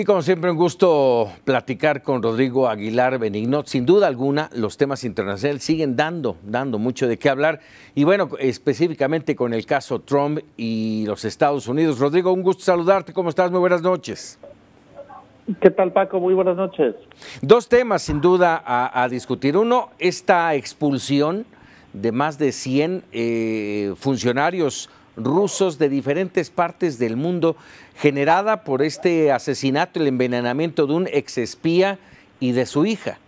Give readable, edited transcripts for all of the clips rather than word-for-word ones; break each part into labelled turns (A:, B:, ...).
A: Y como siempre, un gusto platicar con Rodrigo Aguilar Benigno. Sin duda alguna, los temas internacionales siguen dando mucho de qué hablar. Y bueno, específicamente con el caso Trump y los Estados Unidos. Rodrigo, un gusto saludarte. ¿Cómo estás? Muy buenas noches.
B: ¿Qué tal, Paco? Muy buenas noches.
A: Dos temas, sin duda, a discutir. Uno, esta expulsión de más de 100 funcionarios rusos de diferentes partes del mundo, generada por este asesinato, el envenenamiento de un exespía y de su hija.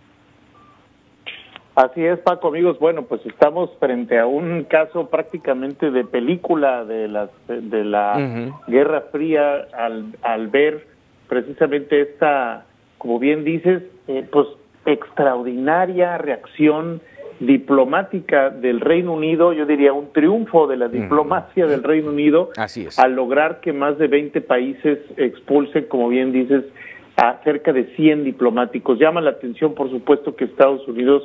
B: Así es, Paco, amigos. Bueno, pues estamos frente a un caso prácticamente de película de la Guerra Fría al ver precisamente esta, como bien dices, pues extraordinaria reacción diplomática del Reino Unido. Yo diría un triunfo de la diplomacia del Reino Unido.
A: Así es.
B: Al lograr que más de 20 países expulsen, como bien dices, a cerca de 100 diplomáticos. Llama la atención, por supuesto, que Estados Unidos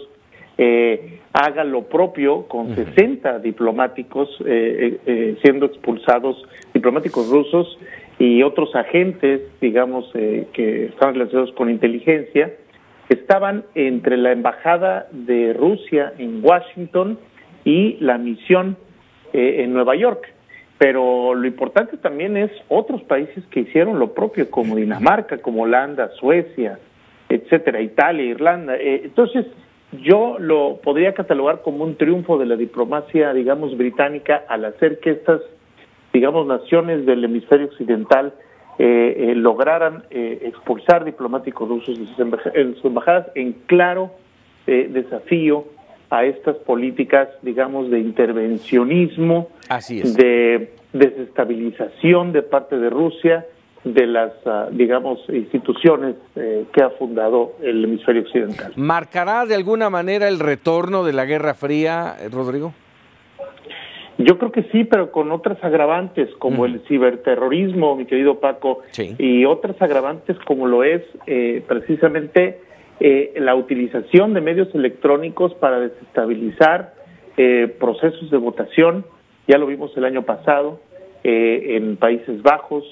B: haga lo propio con 60 diplomáticos siendo expulsados, diplomáticos rusos y otros agentes, digamos, que están relacionados con inteligencia. Estaban entre la embajada de Rusia en Washington y la misión en Nueva York. Pero lo importante también es otros países que hicieron lo propio, como Dinamarca, como Holanda, Suecia, etcétera, Italia, Irlanda. Entonces, yo lo podría catalogar como un triunfo de la diplomacia, digamos, británica al hacer que estas, digamos, naciones del hemisferio occidental lograran expulsar diplomáticos rusos en sus embajadas en claro desafío a estas políticas, digamos, de intervencionismo,
A: Así es,
B: de desestabilización de parte de Rusia, de las, digamos, instituciones que ha fundado el hemisferio occidental.
A: ¿Marcará de alguna manera el retorno de la Guerra Fría, Rodrigo?
B: Yo creo que sí, pero con otras agravantes, como el ciberterrorismo, mi querido Paco,
A: sí,
B: y otras agravantes como lo es precisamente la utilización de medios electrónicos para desestabilizar procesos de votación. Ya lo vimos el año pasado en Países Bajos,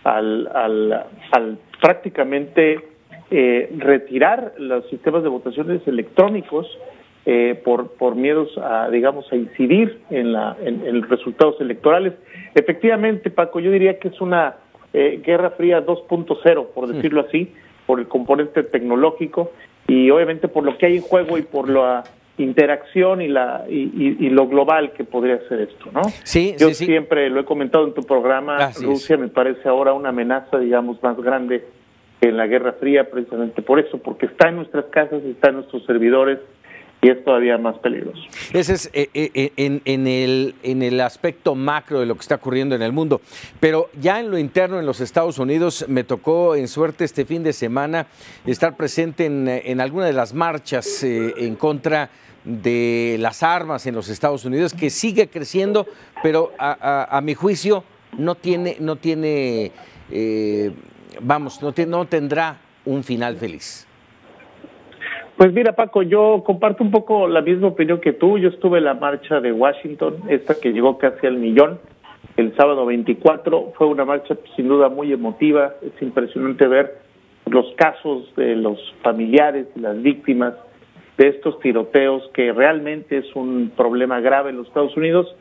B: al prácticamente retirar los sistemas de votaciones electrónicos por miedos a, digamos, a incidir en los resultados electorales. Efectivamente, Paco, yo diría que es una Guerra Fría 2.0, por decirlo así, por el componente tecnológico y obviamente por lo que hay en juego y por la interacción y lo global que podría ser esto, ¿no?
A: Sí,
B: yo
A: sí,
B: siempre lo he comentado en tu programa.
A: Así
B: Rusia
A: es.
B: Me parece ahora una amenaza, digamos, más grande que en la Guerra Fría, precisamente por eso, porque está en nuestras casas, está en nuestros servidores, y es todavía más peligroso.
A: Ese es en el aspecto macro de lo que está ocurriendo en el mundo. Pero ya en lo interno, en los Estados Unidos, me tocó en suerte este fin de semana estar presente en alguna de las marchas en contra de las armas en los Estados Unidos, que sigue creciendo, pero a mi juicio no tendrá un final feliz.
B: Pues mira, Paco, yo comparto un poco la misma opinión que tú. Yo estuve en la marcha de Washington, esta que llegó casi al 1,000,000, el sábado 24. Fue una marcha sin duda muy emotiva. Es impresionante ver los casos de los familiares, de las víctimas de estos tiroteos, que realmente es un problema grave en los Estados Unidos.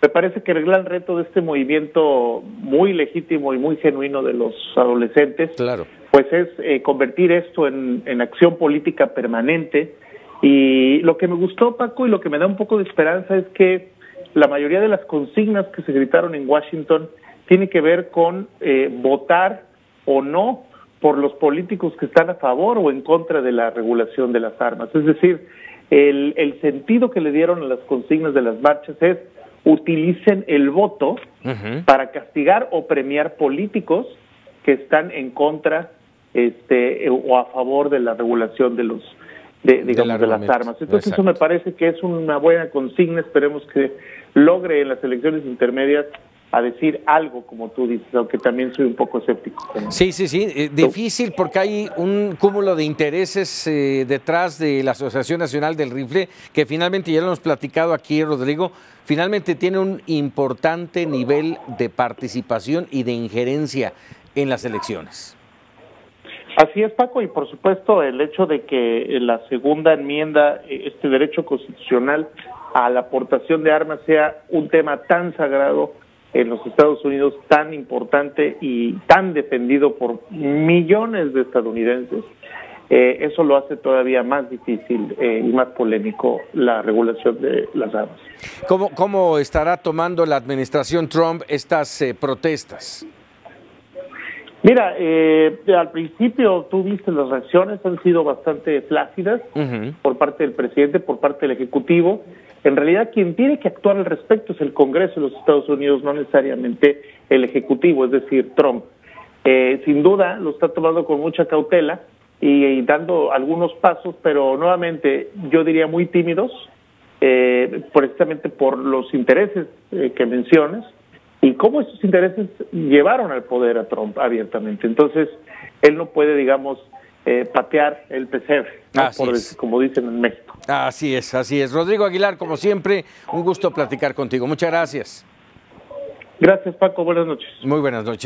B: Me parece que el gran reto de este movimiento muy legítimo y muy genuino de los adolescentes,
A: claro,
B: pues es convertir esto en acción política permanente. Y lo que me gustó, Paco, y lo que me da un poco de esperanza es que la mayoría de las consignas que se gritaron en Washington tiene que ver con votar o no por los políticos que están a favor o en contra de la regulación de las armas. Es decir, el sentido que le dieron a las consignas de las marchas es: utilicen el voto para castigar o premiar políticos que están en contra o a favor de la regulación de las armas. Entonces, eso me parece que es una buena consigna. Esperemos que logre en las elecciones intermedias a decir algo, como tú dices, aunque también soy un poco escéptico.
A: Sí, difícil, porque hay un cúmulo de intereses detrás de la Asociación Nacional del Rifle, que finalmente, ya lo hemos platicado aquí, Rodrigo, finalmente tiene un importante nivel de participación y de injerencia en las elecciones.
B: Así es, Paco, y por supuesto el hecho de que la segunda enmienda, este derecho constitucional a la aportación de armas sea un tema tan sagrado en los Estados Unidos, tan importante y tan defendido por millones de estadounidenses, eso lo hace todavía más difícil y más polémico la regulación de las armas.
A: ¿Cómo estará tomando la administración Trump estas protestas?
B: Mira, al principio tú viste las reacciones, han sido bastante flácidas por parte del presidente, por parte del Ejecutivo. En realidad quien tiene que actuar al respecto es el Congreso de los Estados Unidos, no necesariamente el Ejecutivo, es decir, Trump. Sin duda lo está tomando con mucha cautela y dando algunos pasos, pero nuevamente yo diría muy tímidos, precisamente por los intereses que mencionas, y cómo esos intereses llevaron al poder a Trump abiertamente. Entonces, él no puede, digamos, patear el pesebre, ¿no? Como dicen en México.
A: Así es, así es. Rodrigo Aguilar, como siempre, un gusto platicar contigo. Muchas gracias.
B: Gracias, Paco. Buenas noches.
A: Muy buenas noches.